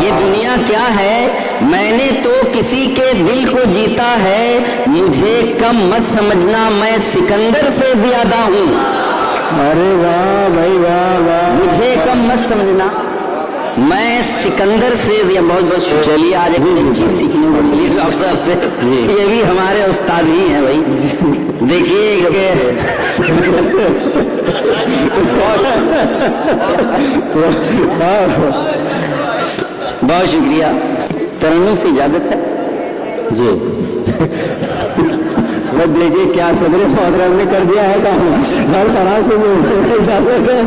یہ دنیا کیا ہے میں نے تو کسی کے دل کو جیتا ہے، مجھے کم مت سمجھنا میں سکندر سے زیادہ ہوں۔ ارے واہ بھائی واہ واہ، مجھے کم مت سمجھنا میں سکندر سے زیادہ۔ بہت بہت شکریہ۔ چلیے آج ایک چیز سیکھنے کو ملی ڈاکٹر صاحب سے، یہ بھی ہمارے استاد ہی ہیں بھائی۔ دیکھیے کہ بہت شکریہ۔ ترنم سے اجازت ہے جی وہ دیکھیے کیا صدر محترم نے کر دیا ہے کام، ہر طرح سے اجازت ہے۔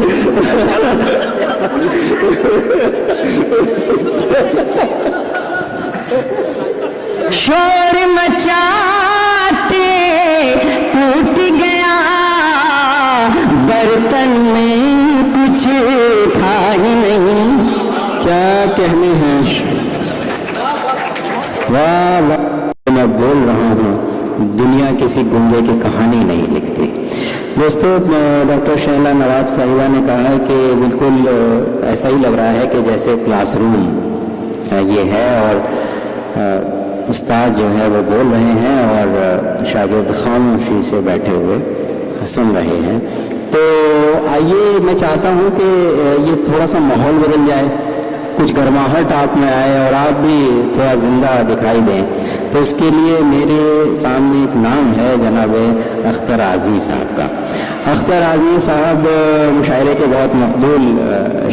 شور مچاتے ٹوٹ گیا برتن میں کچھ تھا ہی نہیں۔ کیا کہنے ہیں، واہ واہ۔ میں بول رہا ہوں دنیا کسی گنگے کی کہانی نہیں لکھتی۔ دوستو ڈاکٹر شہلا نواب صاحبہ نے کہا ہے کہ بالکل ایسا ہی لگ رہا ہے کہ جیسے کلاس روم یہ ہے اور استاد جو ہے وہ بول رہے ہیں اور شاگرد خاموشی سے بیٹھے ہوئے سن رہے ہیں۔ تو آئیے میں چاہتا ہوں کہ یہ تھوڑا سا ماحول بدل جائے، کچھ گرماہٹ آپ میں آئے اور آپ بھی تھوڑا زندہ دکھائی دیں۔ تو اس کے لیے میرے سامنے ایک نام ہے جناب اختر اعظمی صاحب کا۔ اختر اعظمی صاحب مشاعرے کے بہت مقبول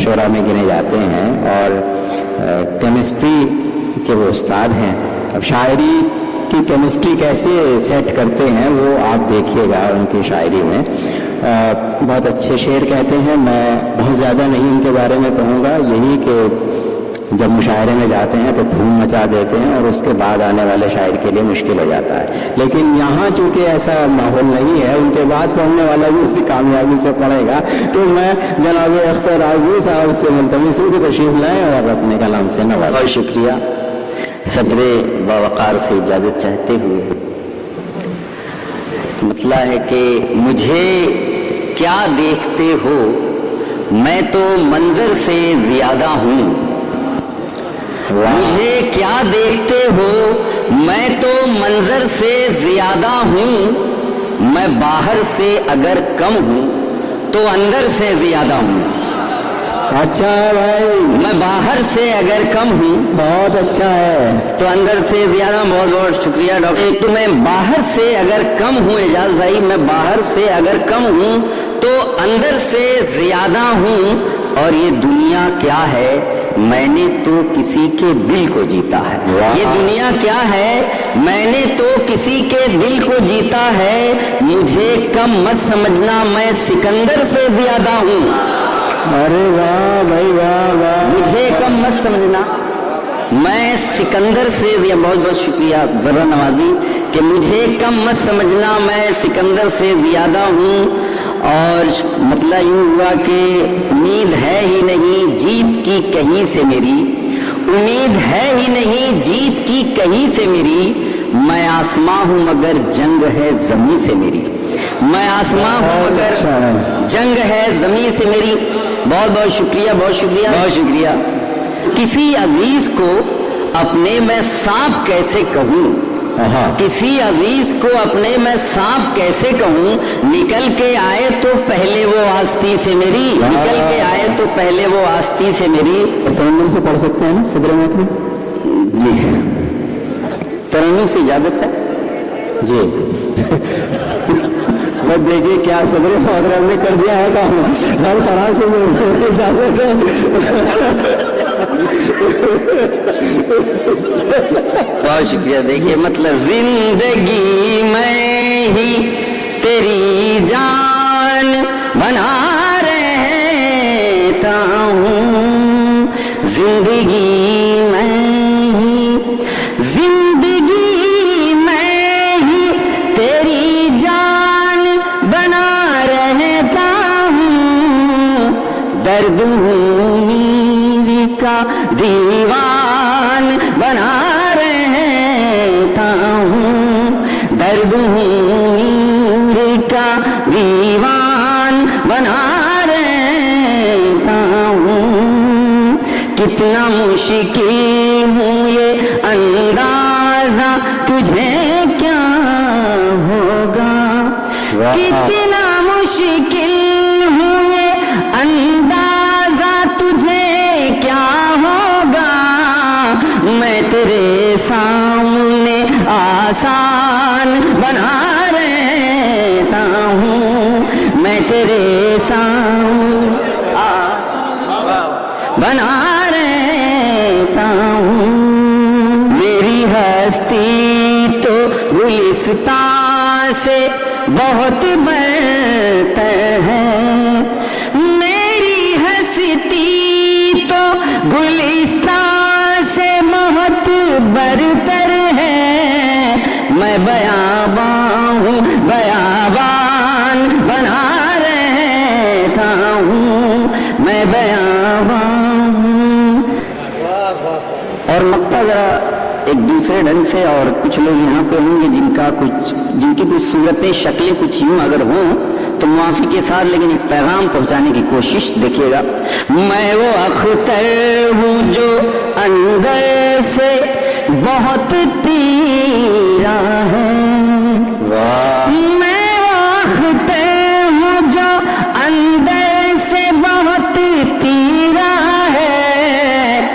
شعراء میں گنے جاتے ہیں اور کیمسٹری کے وہ استاد ہیں۔ اب شاعری کی کیمسٹری کیسے سیٹ کرتے ہیں وہ آپ دیکھیے گا ان کی شاعری میں۔ بہت اچھے شعر کہتے ہیں، میں بہت زیادہ نہیں ان کے بارے میں کہوں گا، یہی کہ جب مشاعرے میں جاتے ہیں تو دھوم مچا دیتے ہیں اور اس کے بعد آنے والے شاعر کے لیے مشکل ہو جاتا ہے۔ لیکن یہاں چونکہ ایسا ماحول نہیں ہے، ان کے بعد پڑھنے والا بھی اسی کامیابی سے پڑھے گا۔ تو میں جناب اختر اعظمی صاحب سے ملتمس ہوں کہ تشریف لائیں اور اپنے کلام سے نوازیں۔ بہت شکریہ۔ صدر باوقار سے اجازت چاہتے ہوئے مطلب ہے کہ مجھے کیا دیکھتے ہو میں تو منظر سے زیادہ ہوں۔ مجھے کیا دیکھتے ہو میں تو منظر سے زیادہ ہوں، میں باہر سے اگر کم ہوں تو اندر سے زیادہ ہوں۔ اچھا ہے بھائی، میں باہر سے اگر کم ہوں بہت اچھا ہے تو اندر سے زیادہ۔ بہت بہت شکریہ ڈاکٹر۔ تو میں باہر سے اگر کم ہوں، اعجاز بھائی، میں باہر سے اگر کم ہوں تو اندر سے زیادہ ہوں، اور یہ دنیا کیا ہے میں نے تو کسی کے دل کو جیتا ہے۔ یہ دنیا کیا ہے میں نے تو کسی کے دل کو جیتا ہے، مجھے کم مت سمجھنا میں سکندر سے زیادہ ہوں۔ ارے واہ بھائی واہ واہ، مجھے کم مت سمجھنا میں سکندر سے زیادہ۔ بہت بہت شکریہ ذرا نوازی کہ مجھے کم مت سمجھنا میں سکندر سے زیادہ ہوں، اور مطلب یوں ہوا کہ امید ہے ہی نہیں جیت کی کہیں سے میری، امید ہے ہی نہیں جیت کی کہیں سے میری، میں آسماں ہوں مگر جنگ ہے زمین سے میری، میں آسماں ہوں مگر جنگ ہے زمین سے میری۔ بہت بہت شکریہ، بہت شکریہ، بہت شکریہ۔ کسی عزیز کو اپنے میں سانپ کیسے کہوں، کسی عزیز کو اپنے میں سانپ کیسے کہوں، نکل کے آئے تو پہلے وہ آستی سے میری، نکل کے آئے تو پہلے وہ آستی سے میری۔ ترنم سے پڑھ سکتے ہیں نا صدر محترم؟ جی ترنم سے اجازت ہے جی بس دیکھیے کیا صدر محترم نے کر دیا ہے کام، ہر طرح سے اجازت ہے۔ بہت شکریہ۔ دیکھیے مطلب زندگی میں ہی تیری جان بنا رہتا ہوں، زندگی میں ہی، زندگی میں ہی تیری جان بنا رہتا ہوں، درد ہوں میری کا دیوان بنا رہتا ہوں، درد ہوں میری کا دیوان بنا رہتا ہوں، کہ کتنا مشکل ہوں یہ اندازہ تجھے کیا ہوگا، کتنا مشکل ہوں یہ اندازہ تجھے کیا ہوگا، میں تیرے سامنے آسان بنا رہتا ہوں، میں تیرے سامنے بنا رہتا ہوں، میری ہستی تو گلستان سے بہت برتر ہے، میری ہستی تو گلستان سے بہت برتر ہے، میں بیاباں ہوں بیابان بنا رہتا ہوں، میں بیاباں ہوں۔ اور مقطع ذرا ایک دوسرے ڈھنگ سے، اور کچھ لوگ یہاں پہ ہوں گے جن کی کچھ صورتیں شکلیں کچھ یوں اگر ہوں تو معافی کے ساتھ، لیکن ایک پیغام پہنچانے کی کوشش دیکھیے گا۔ میں وہ اختر ہوں جو اندر سے بہت تیرا ہے، میں وہ اختر ہوں جو اندر سے بہت تیرا ہے،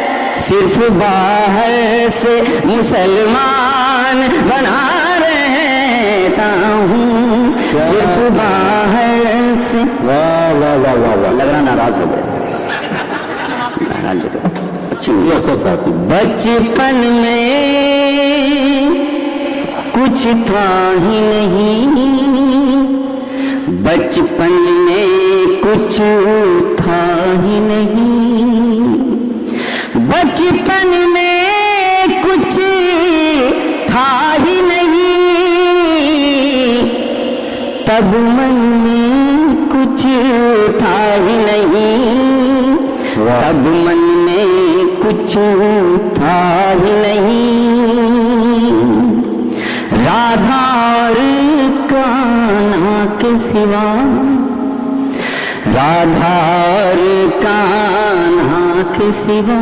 صرف باہر سے مسلمان بنا رہتا ہوں، صرف باہر سے۔ واہ واہ واہ واہ واہ، لگ رہا ناراض ہو گئے، ناراض ہو گئے۔ اچھی صاحب، بچپن میں کچھ تھا ہی نہیں، بچپن میں کچھ تھا ہی نہیں، بچپن میں کچھ تھا ہی نہیں، تب من میں کچھ تھا ہی نہیں، تب من میں کچھ تھا ہی نہیں، رادھا اور کانہا کے سوا، رادھا اور کانہا کے سوا،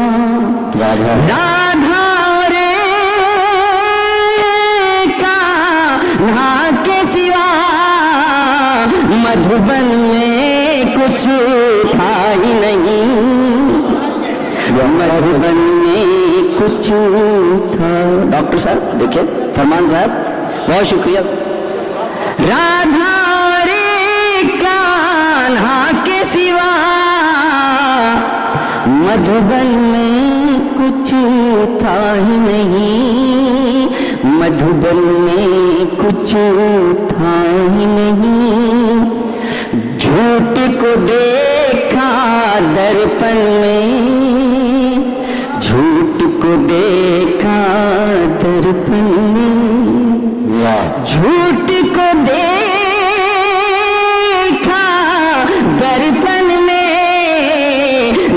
رادھا اور کانہا کے سوا، مدھوبن میں کچھ تھا ہی نہیں، مدھوبن میں کچھ تھا۔ ڈاکٹر صاحب دیکھیں، فرمان صاحب بہت شکریہ۔ رادھا اور کانہا کے سوا، مدھوبن میں کچھ تھا ہی نہیں، مدھوبن میں کچھ تھا ہی نہیں، جھوٹ کو دیکھا درپن میں، جھوٹ کو دیکھا درپن میں، جھوٹ کو دیکھا درپن میں،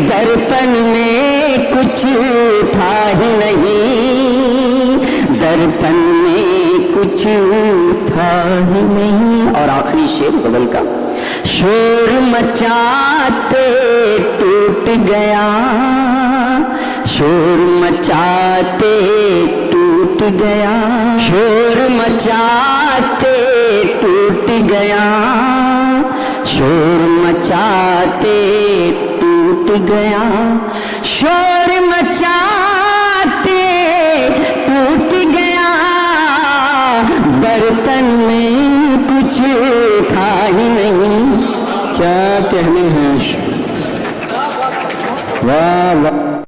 درپن میں کچھ تھا ہی نہیں، درپن میں کچھ تھا ہی نہیں۔ اور آخری شعر غزل کا، شور مچاتے ٹوٹ گیا، شور مچاتے ٹوٹ گیا، شور مچاتے ٹوٹ گیا، شور مچاتے ٹوٹ گیا، شور مچاتے ٹوٹ گیا، برتن میں کچھ تھا ہی نہیں۔ کیا کہنے ہیں، واہ واہ۔